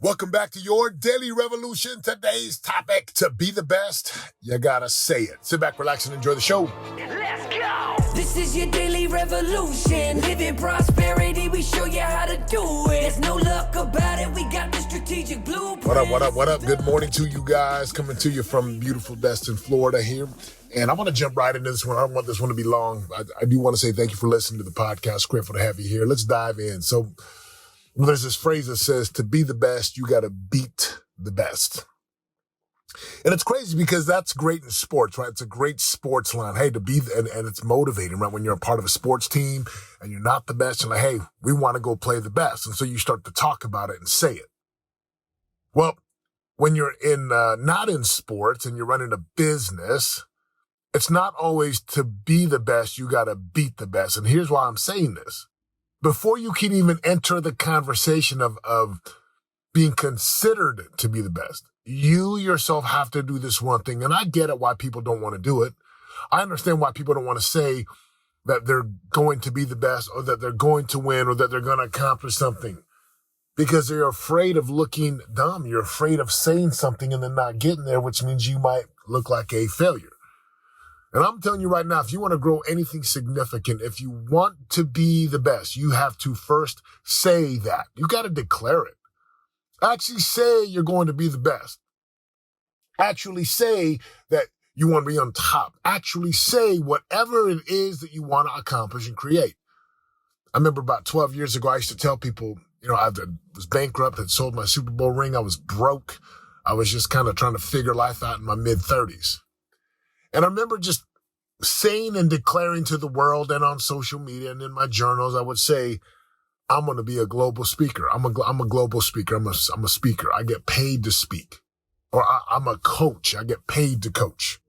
Welcome back to your Daily Revolution. Today's topic, to be the best, you gotta say it. Sit back, relax, and enjoy the show. Let's go! This is your Daily Revolution. Live in prosperity, we show you how to do it. There's no luck about it, we got the strategic blueprint. What up? Good morning to you guys. Coming to you from beautiful Destin, Florida here. And I want to jump right into this one. I don't want this one to be long. I do want to say thank you for listening to the podcast. Grateful to have you here. Let's dive in. So, there's this phrase that says, to be the best, you got to beat the best. And it's crazy because that's great in sports, right? It's a great sports line. Hey, to be, and it's motivating, right? When you're a part of a sports team and you're not the best, you're like, hey, we want to go play the best. And so you start to talk about it and say it. Well, when you're not in sports and you're running a business, it's not always to be the best, you got to beat the best. And here's why I'm saying this. Before you can even enter the conversation of being considered to be the best, you yourself have to do this one thing. And I get it why people don't want to do it. I understand why people don't want to say that they're going to be the best or that they're going to win or that they're going to accomplish something, because they're afraid of looking dumb. You're afraid of saying something and then not getting there, which means you might look like a failure. And I'm telling you right now, if you want to grow anything significant, if you want to be the best, you have to first say that. You got to declare it. Actually say you're going to be the best. Actually say that you want to be on top. Actually say whatever it is that you want to accomplish and create. I remember about 12 years ago, I used to tell people, I was bankrupt, had sold my Super Bowl ring. I was broke. I was just kind of trying to figure life out in my mid-30s. And I remember just saying and declaring to the world and on social media and in my journals, I would say, I'm going to be a global speaker. I'm a global speaker. I'm a speaker. I get paid to speak. Or I'm a coach. I get paid to coach.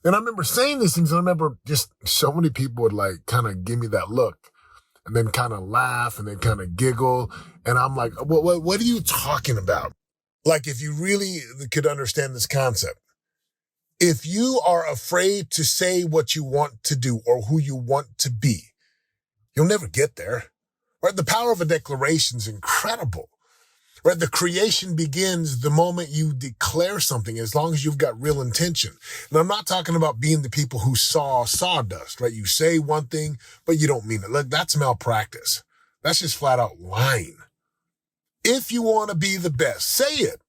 And I remember saying these things. And I remember just so many people would like kind of give me that look and then kind of laugh and then kind of giggle. And I'm like, what are you talking about? Like, if you really could understand this concept. If you are afraid to say what you want to do or who you want to be, you'll never get there. Right? The power of a declaration is incredible. Right? The creation begins the moment you declare something, as long as you've got real intention. And I'm not talking about being the people who saw sawdust, right? You say one thing, but you don't mean it. Look, that's malpractice. That's just flat out lying. If you want to be the best, say it.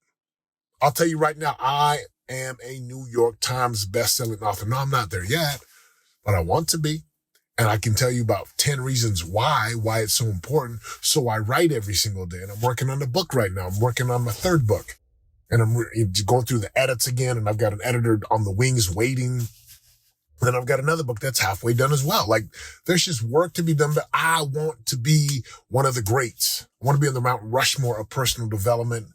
I'll tell you right now, I am a New York Times bestselling author. No, I'm not there yet, but I want to be. And I can tell you about 10 reasons why it's so important. So I write every single day, and I'm working on a book right now. I'm working on my third book, and I'm going through the edits again. And I've got an editor on the wings waiting. Then I've got another book that's halfway done as well. Like, there's just work to be done, but I want to be one of the greats. I want to be on the Mount Rushmore of personal development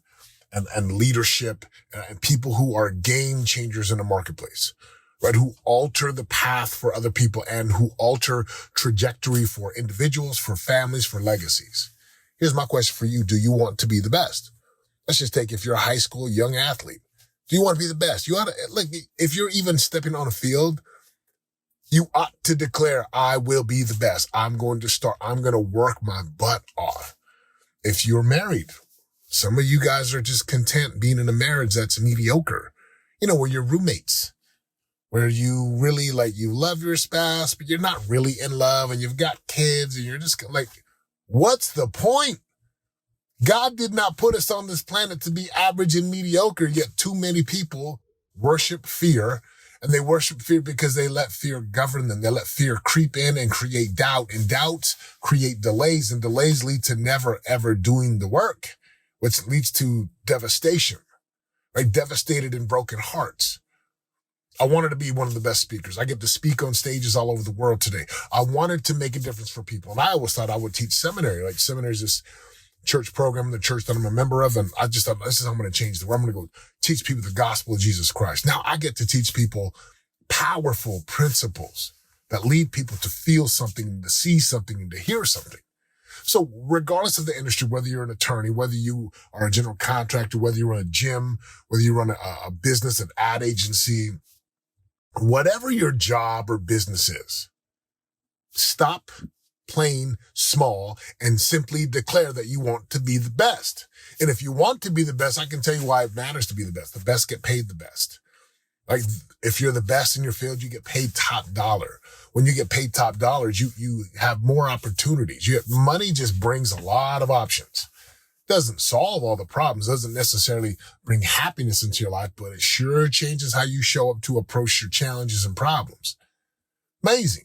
and leadership and people who are game changers in the marketplace, right? Who alter the path for other people and who alter trajectory for individuals, for families, for legacies. Here's my question for you. Do you want to be the best? Let's just take, if you're a high school young athlete, do you want to be the best? You ought to, like, if you're even stepping on a field, you ought to declare, I will be the best. I'm going to work my butt off. If you're married, some of you guys are just content being in a marriage that's mediocre, where you're roommates, where you really you love your spouse, but you're not really in love, and you've got kids, and you're just like, what's the point? God did not put us on this planet to be average and mediocre, yet too many people worship fear, and they worship fear because they let fear govern them. They let fear creep in and create doubt, and doubts create delays, and delays lead to never, ever doing the work, which leads to devastation, right? Devastated and broken hearts. I wanted to be one of the best speakers. I get to speak on stages all over the world today. I wanted to make a difference for people. And I always thought I would teach seminary. Like, seminary is this church program in the church that I'm a member of. And I just thought, this is how I'm going to change the world. I'm going to go teach people the gospel of Jesus Christ. Now I get to teach people powerful principles that lead people to feel something, to see something, and to hear something. So regardless of the industry, whether you're an attorney, whether you are a general contractor, whether you run a gym, whether you run a business, an ad agency, whatever your job or business is, stop playing small and simply declare that you want to be the best. And if you want to be the best, I can tell you why it matters to be the best. The best get paid the best. Like if you're the best in your field, you get paid top dollar. When you get paid top dollars, you have more opportunities. Money just brings a lot of options. Doesn't solve all the problems, doesn't necessarily bring happiness into your life, but it sure changes how you show up to approach your challenges and problems. Amazing.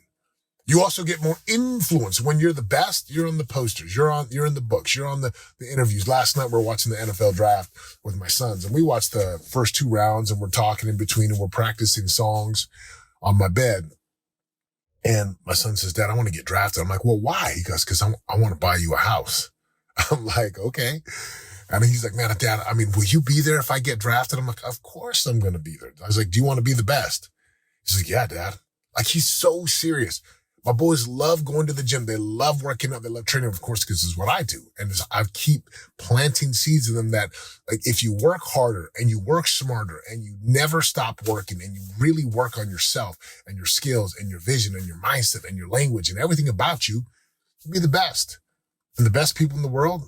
You also get more influence. When you're the best, you're on the posters, you're in the books, you're on the interviews. Last night we were watching the NFL draft with my sons, and we watched the first 2 rounds, and we're talking in between, and we're practicing songs on my bed. And my son says, "Dad, I want to get drafted." I'm like, "Well, why?" He goes, "Because I want to buy you a house." I'm like, "Okay." And he's like, "Man, Dad, will you be there if I get drafted?" I'm like, "Of course I'm going to be there." I was like, "Do you want to be the best?" He's like, "Yeah, Dad." Like, he's so serious. My boys love going to the gym. They love working out. They love training, of course, because this is what I do. And I keep planting seeds in them that, like, if you work harder and you work smarter and you never stop working and you really work on yourself and your skills and your vision and your mindset and your language and everything about you, you'll be the best. And the best people in the world,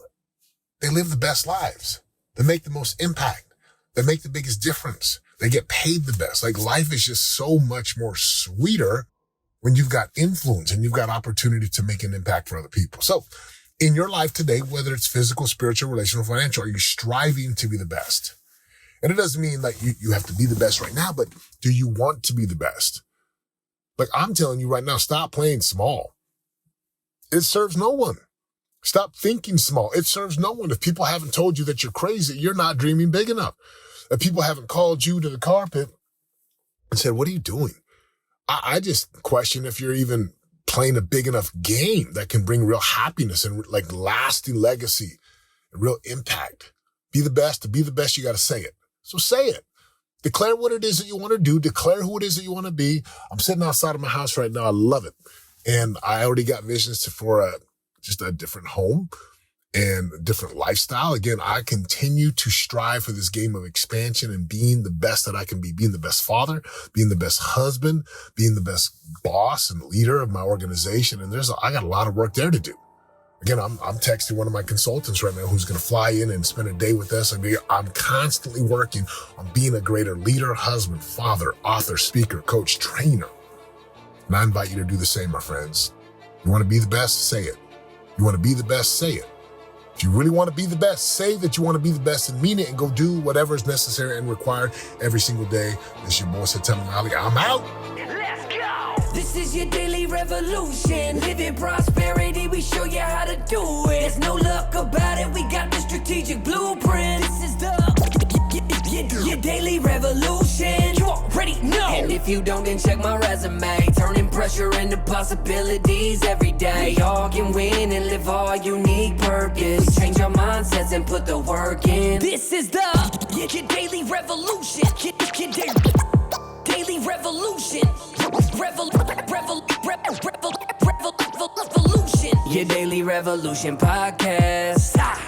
they live the best lives. They make the most impact. They make the biggest difference. They get paid the best. Like, life is just so much more sweeter when you've got influence and you've got opportunity to make an impact for other people. So in your life today, whether it's physical, spiritual, relational, financial, are you striving to be the best? And it doesn't mean like you have to be the best right now, but do you want to be the best? Like, I'm telling you right now, stop playing small. It serves no one. Stop thinking small. It serves no one. If people haven't told you that you're crazy, you're not dreaming big enough. If people haven't called you to the carpet and said, "What are you doing?" I just question if you're even playing a big enough game that can bring real happiness and like lasting legacy and real impact. Be the best. To be the best, you got to say it. So say it. Declare what it is that you want to do. Declare who it is that you want to be. I'm sitting outside of my house right now. I love it. And I already got visions for just a different home and a different lifestyle. Again, I continue to strive for this game of expansion and being the best that I can be, being the best father, being the best husband, being the best boss and leader of my organization. And I got a lot of work there to do. Again, I'm texting one of my consultants right now who's going to fly in and spend a day with us. I'm constantly working on being a greater leader, husband, father, author, speaker, coach, trainer. And I invite you to do the same, my friends. You want to be the best? Say it. You want to be the best? Say it. If you really want to be the best, say that you want to be the best and mean it, and go do whatever is necessary and required every single day. This is your boy, Setema, Gali. I'm out. Let's go! This is your daily revolution. Living prosperity, we show you how to do it. There's no luck about it, we got the strategic blueprint. This is your daily revolution. You already know. And if you don't, then check my resume. Turning pressure into possibilities every day. Y'all can win and live our unique purpose. We change our mindsets and put the work in. This is your daily revolution. Your daily revolution. Revolution. Your daily revolution podcast.